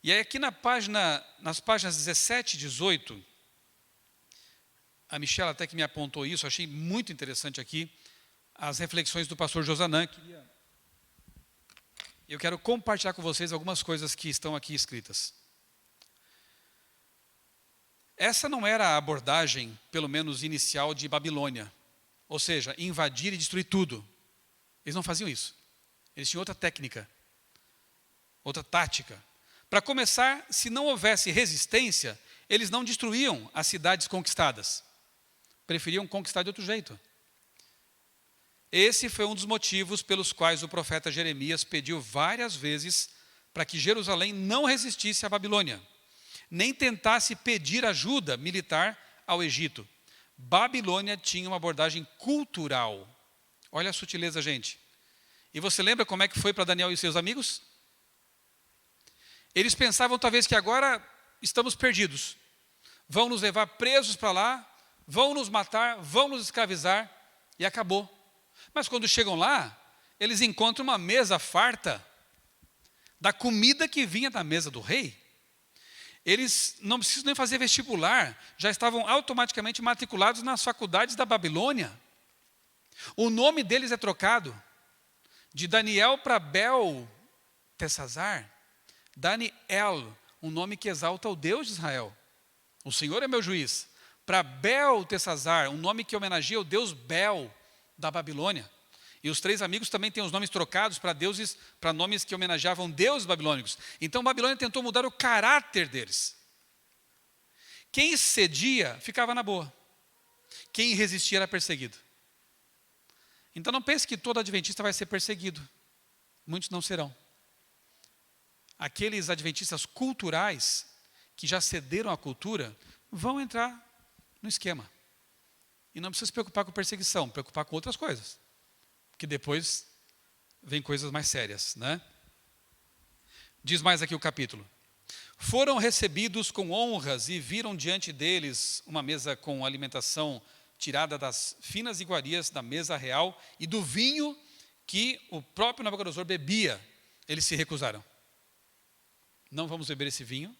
E aí aqui nas páginas 17 e 18, a Michela até que me apontou isso, achei muito interessante aqui, as reflexões do pastor Josanã. Eu quero compartilhar com vocês algumas coisas que estão aqui escritas. Essa não era a abordagem, pelo menos inicial, de Babilônia. Ou seja, invadir e destruir tudo. Eles não faziam isso. Eles tinham outra técnica, outra tática. Para começar, se não houvesse resistência, eles não destruíam as cidades conquistadas. Preferiam conquistar de outro jeito. Esse foi um dos motivos pelos quais o profeta Jeremias pediu várias vezes para que Jerusalém não resistisse à Babilônia, nem tentasse pedir ajuda militar ao Egito. Babilônia tinha uma abordagem cultural. Olha a sutileza, gente. E você lembra como é que foi para Daniel e seus amigos? Eles pensavam talvez que agora estamos perdidos. Vão nos levar presos para lá, vão nos matar, vão nos escravizar e acabou. Mas quando chegam lá, eles encontram uma mesa farta da comida que vinha da mesa do rei. Eles não precisam nem fazer vestibular, já estavam automaticamente matriculados nas faculdades da Babilônia. O nome deles é trocado de Daniel para Beltesazar. Daniel, um nome que exalta o Deus de Israel. O Senhor é meu juiz. Para Beltesazar, um nome que homenageia o Deus Bel da Babilônia. E os 3 amigos também têm os nomes trocados para deuses, para nomes que homenageavam deuses babilônicos. Então Babilônia tentou mudar o caráter deles. Quem cedia ficava na boa. Quem resistia era perseguido. Então não pense que todo adventista vai ser perseguido. Muitos não serão. Aqueles adventistas culturais que já cederam à cultura vão entrar no esquema. E não precisa se preocupar com perseguição, preocupar com outras coisas. Que depois vem coisas mais sérias, né? Diz mais aqui o capítulo. Foram recebidos com honras e viram diante deles uma mesa com alimentação tirada das finas iguarias da mesa real e do vinho que o próprio Nabucodonosor bebia. Eles se recusaram. Não vamos beber esse vinho,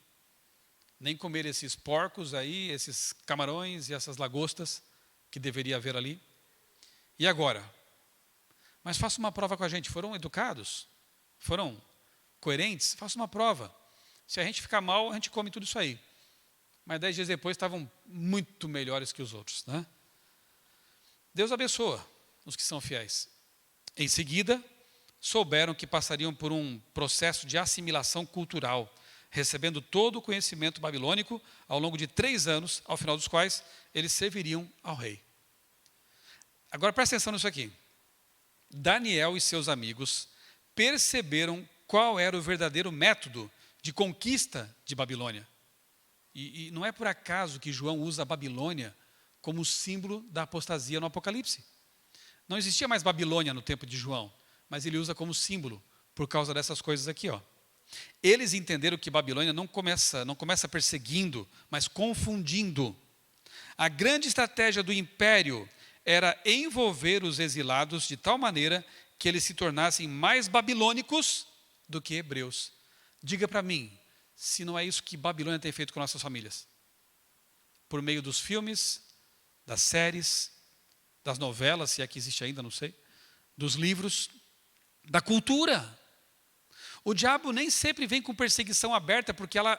nem comer esses porcos aí, esses camarões e essas lagostas que deveria haver ali. E agora? Mas faça uma prova com a gente. Foram educados? Foram coerentes? Faça uma prova. Se a gente ficar mal, a gente come tudo isso aí. Mas 10 dias depois estavam muito melhores que os outros, né? Deus abençoa os que são fiéis. Em seguida, souberam que passariam por um processo de assimilação cultural, recebendo todo o conhecimento babilônico ao longo de 3 anos, ao final dos quais eles serviriam ao rei. Agora presta atenção nisso aqui. Daniel e seus amigos perceberam qual era o verdadeiro método de conquista de Babilônia. E não é por acaso que João usa a Babilônia como símbolo da apostasia no Apocalipse. Não existia mais Babilônia no tempo de João, mas ele usa como símbolo por causa dessas coisas aqui, ó. Eles entenderam que Babilônia não começa perseguindo, mas confundindo. A grande estratégia do império era envolver os exilados de tal maneira que eles se tornassem mais babilônicos do que hebreus. Diga para mim, se não é isso que Babilônia tem feito com nossas famílias. Por meio dos filmes, das séries, das novelas, se é que existe ainda, não sei, dos livros, da cultura. O diabo nem sempre vem com perseguição aberta, porque ela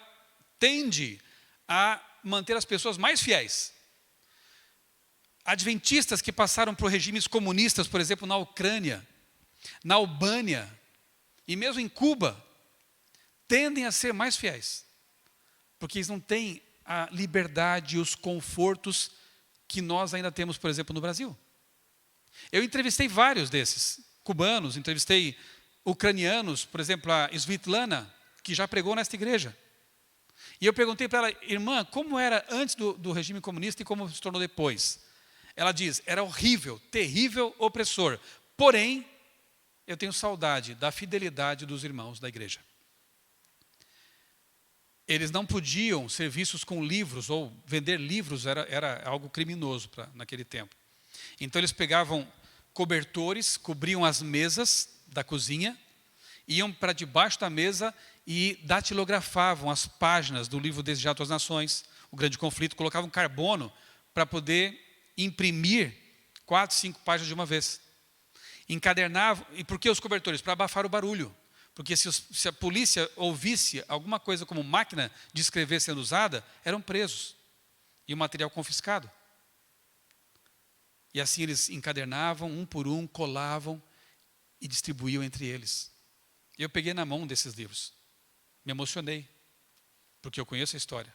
tende a manter as pessoas mais fiéis. Adventistas que passaram por regimes comunistas, por exemplo, na Ucrânia, na Albânia e mesmo em Cuba, tendem a ser mais fiéis, porque eles não têm a liberdade e os confortos que nós ainda temos, por exemplo, no Brasil. Eu entrevistei vários desses, cubanos, entrevistei ucranianos, por exemplo, a Svitlana, que já pregou nesta igreja. E eu perguntei para ela, irmã, como era antes do regime comunista e como se tornou depois? Ela diz, era horrível, terrível, opressor. Porém, eu tenho saudade da fidelidade dos irmãos da igreja. Eles não podiam ser vistos com livros, ou vender livros era algo criminoso naquele tempo. Então eles pegavam cobertores, cobriam as mesas da cozinha, iam para debaixo da mesa e datilografavam as páginas do livro Desejado às Nações, o Grande Conflito, colocavam carbono para poder imprimir 4, 5 páginas de uma vez. Encadernavam, e por que os cobertores? Para abafar o barulho. Porque se a polícia ouvisse alguma coisa como máquina de escrever sendo usada, eram presos. E o material confiscado. E assim eles encadernavam, um por um, colavam e distribuíam entre eles. Eu peguei na mão desses livros. Me emocionei, porque eu conheço a história.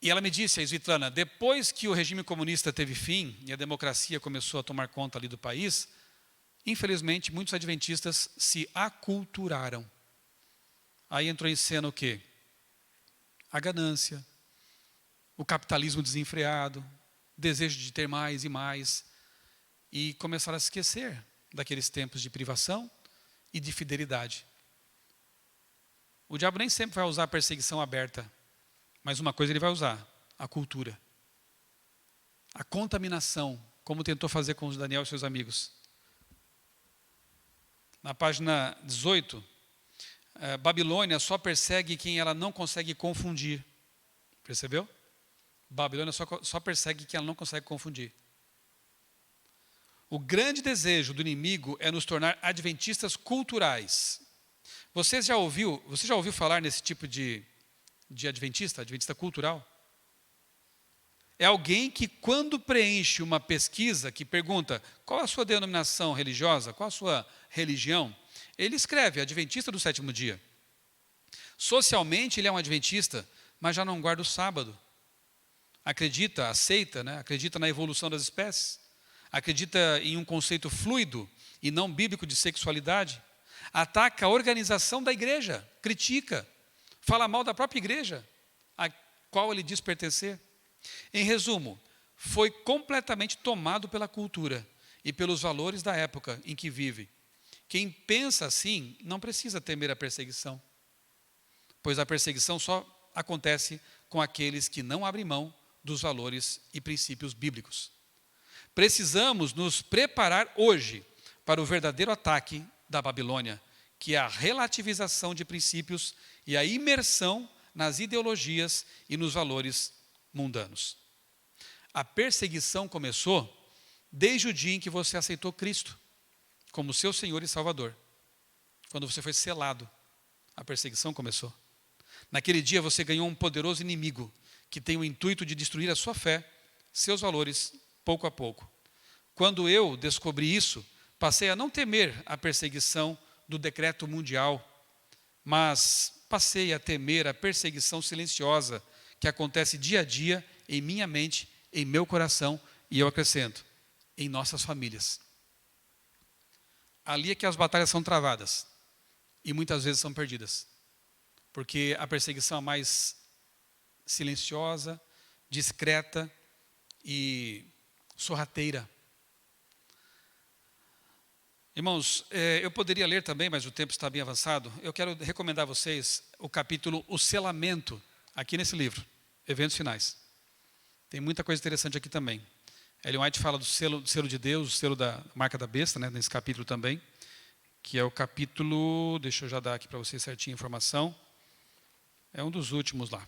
E ela me disse, a Svitlana, depois que o regime comunista teve fim e a democracia começou a tomar conta ali do país, infelizmente, muitos adventistas se aculturaram. Aí entrou em cena o quê? A ganância, o capitalismo desenfreado, o desejo de ter mais e mais, e começaram a se esquecer daqueles tempos de privação e de fidelidade. O diabo nem sempre vai usar a perseguição aberta, mas uma coisa ele vai usar, a cultura. A contaminação, como tentou fazer com os Daniel e seus amigos. Na página 18, Babilônia só persegue quem ela não consegue confundir. Percebeu? Babilônia só persegue quem ela não consegue confundir. O grande desejo do inimigo é nos tornar adventistas culturais. Você já ouviu falar nesse tipo de adventista cultural? É alguém que, quando preenche uma pesquisa que pergunta qual a sua denominação religiosa, qual a sua religião, ele escreve adventista do sétimo dia. Socialmente ele é um adventista, mas já não guarda o sábado. Aceita, né? Acredita na evolução das espécies. Acredita em um conceito fluido e não bíblico de sexualidade. Ataca a organização da igreja, critica, fala mal da própria igreja, a qual ele diz pertencer. Em resumo, foi completamente tomado pela cultura e pelos valores da época em que vive. Quem pensa assim não precisa temer a perseguição, pois a perseguição só acontece com aqueles que não abrem mão dos valores e princípios bíblicos. Precisamos nos preparar hoje para o verdadeiro ataque da Babilônia, que é a relativização de princípios e a imersão nas ideologias e nos valores mundanos. A perseguição começou desde o dia em que você aceitou Cristo como seu Senhor e Salvador. Quando você foi selado, a perseguição começou. Naquele dia você ganhou um poderoso inimigo que tem o intuito de destruir a sua fé, seus valores, pouco a pouco. Quando eu descobri isso, passei a não temer a perseguição do decreto mundial, mas passei a temer a perseguição silenciosa que acontece dia a dia em minha mente, em meu coração, e eu acrescento, em nossas famílias. Ali é que as batalhas são travadas e muitas vezes são perdidas, porque a perseguição é mais silenciosa, discreta e sorrateira. Irmãos, eu poderia ler também, mas o tempo está bem avançado. Eu quero recomendar a vocês o capítulo O Selamento, aqui nesse livro, Eventos Finais. Tem muita coisa interessante aqui também. Ellen White fala do selo de Deus, o selo da marca da besta, né, nesse capítulo também, que é o capítulo, deixa eu já dar aqui para vocês certinho a informação, é um dos últimos lá.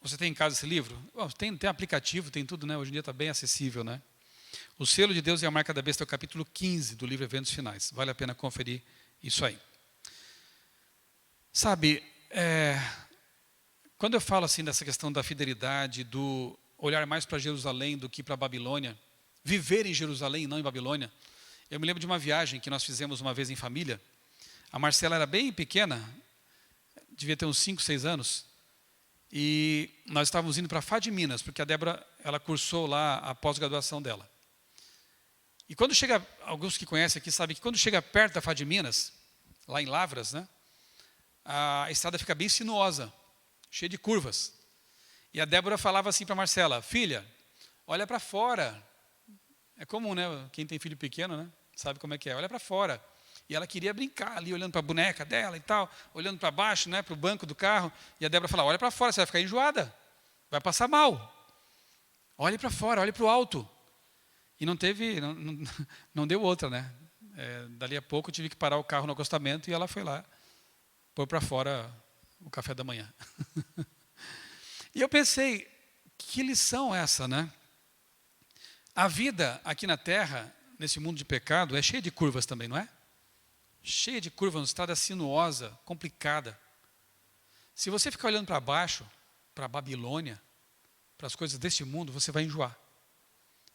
Você tem em casa esse livro? Tem aplicativo, tem tudo, né? Hoje em dia está bem acessível, né? O selo de Deus e a marca da besta é o capítulo 15 do livro Eventos Finais. Vale a pena conferir isso aí. Sabe, quando eu falo assim dessa questão da fidelidade, do olhar mais para Jerusalém do que para Babilônia, viver em Jerusalém e não em Babilônia, eu me lembro de uma viagem que nós fizemos uma vez em família. A Marcela era bem pequena, devia ter uns 5, 6 anos, e nós estávamos indo para Fá de Minas, porque a Débora, ela cursou lá a pós-graduação dela. E quando chega, alguns que conhecem aqui sabem que quando chega perto da Fá de Minas, lá em Lavras, né, a estrada fica bem sinuosa, cheia de curvas. E a Débora falava assim para a Marcela, filha, olha para fora. É comum, né? Quem tem filho pequeno, né, sabe como é que é, olha para fora. E ela queria brincar ali, olhando para a boneca dela e tal, olhando para baixo, né, para o banco do carro. E a Débora falava, olha para fora, você vai ficar enjoada, vai passar mal. Olhe para fora, olhe para o alto. E não deu outra, né? Dali a pouco eu tive que parar o carro no acostamento e ela foi lá, pôr para fora o café da manhã. E eu pensei, que lição é essa, né? A vida aqui na Terra, nesse mundo de pecado, é cheia de curvas também, não é? Cheia de curvas, uma estrada sinuosa, complicada. Se você ficar olhando para baixo, para a Babilônia, para as coisas deste mundo, você vai enjoar.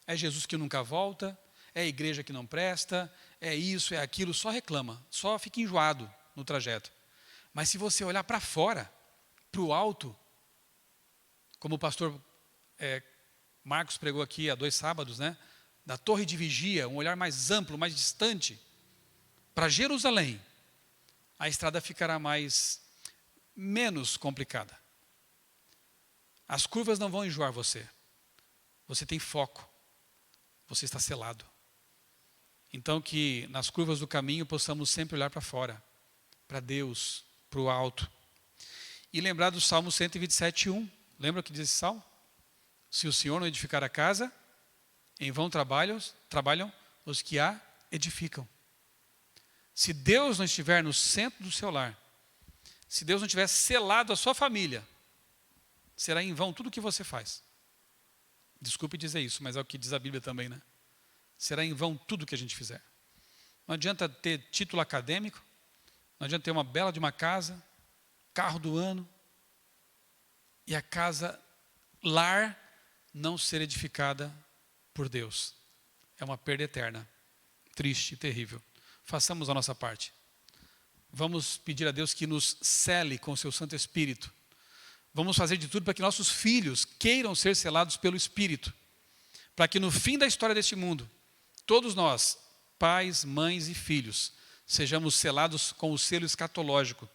É Jesus que nunca volta, é a igreja que não presta, é isso, é aquilo, só reclama, só fica enjoado no trajeto. Mas se você olhar para fora, para o alto, como o pastor Marcos pregou aqui há 2 sábados, né? Da torre de vigia, um olhar mais amplo, mais distante, para Jerusalém, a estrada ficará menos complicada. As curvas não vão enjoar você. Você tem foco. Você está selado. Então que nas curvas do caminho possamos sempre olhar para fora, para Deus, para o alto. E lembrar do Salmo 127:1. Lembra o que diz esse salmo? Se o Senhor não edificar a casa, em vão trabalham os que a edificam. Se Deus não estiver no centro do seu lar, se Deus não tiver selado a sua família, será em vão tudo o que você faz. Desculpe dizer isso, mas é o que diz a Bíblia também, né? Será em vão tudo que a gente fizer. Não adianta ter título acadêmico, não adianta ter uma bela de uma casa, carro do ano, e a casa, lar, não ser edificada por Deus. É uma perda eterna, triste e terrível. Façamos a nossa parte. Vamos pedir a Deus que nos cele com o seu Santo Espírito. Vamos fazer de tudo para que nossos filhos queiram ser selados pelo Espírito. Para que no fim da história deste mundo, todos nós, pais, mães e filhos, sejamos selados com o selo escatológico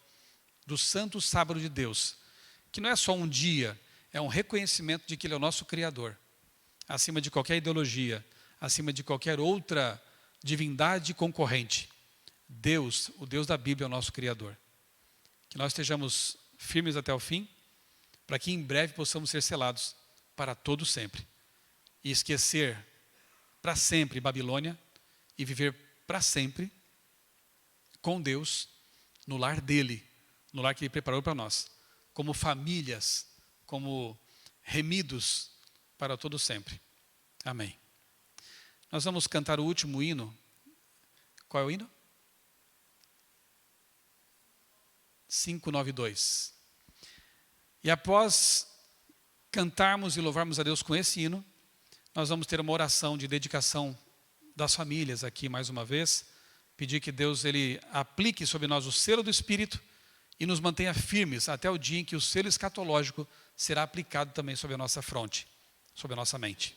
do Santo Sábado de Deus. Que não é só um dia, é um reconhecimento de que Ele é o nosso Criador. Acima de qualquer ideologia, acima de qualquer outra divindade concorrente. Deus, o Deus da Bíblia, é o nosso Criador. Que nós estejamos firmes até o fim, para que em breve possamos ser selados para todo sempre. E esquecer para sempre Babilônia e viver para sempre com Deus no lar dele, no lar que Ele preparou para nós, como famílias, como remidos para todo sempre. Amém. Nós vamos cantar o último hino. Qual é o hino? 592. E após cantarmos e louvarmos a Deus com esse hino, nós vamos ter uma oração de dedicação das famílias aqui mais uma vez. Pedir que Deus Ele aplique sobre nós o selo do Espírito e nos mantenha firmes até o dia em que o selo escatológico será aplicado também sobre a nossa fronte, sobre a nossa mente.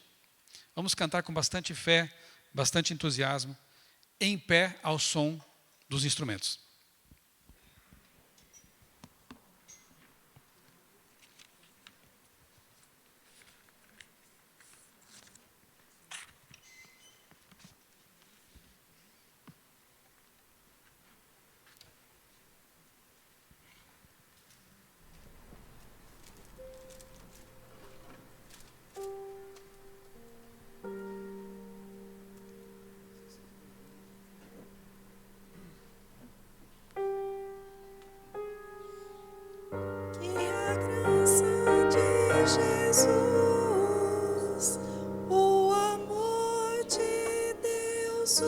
Vamos cantar com bastante fé, bastante entusiasmo, em pé ao som dos instrumentos. Que a graça de Jesus, o amor de Deus,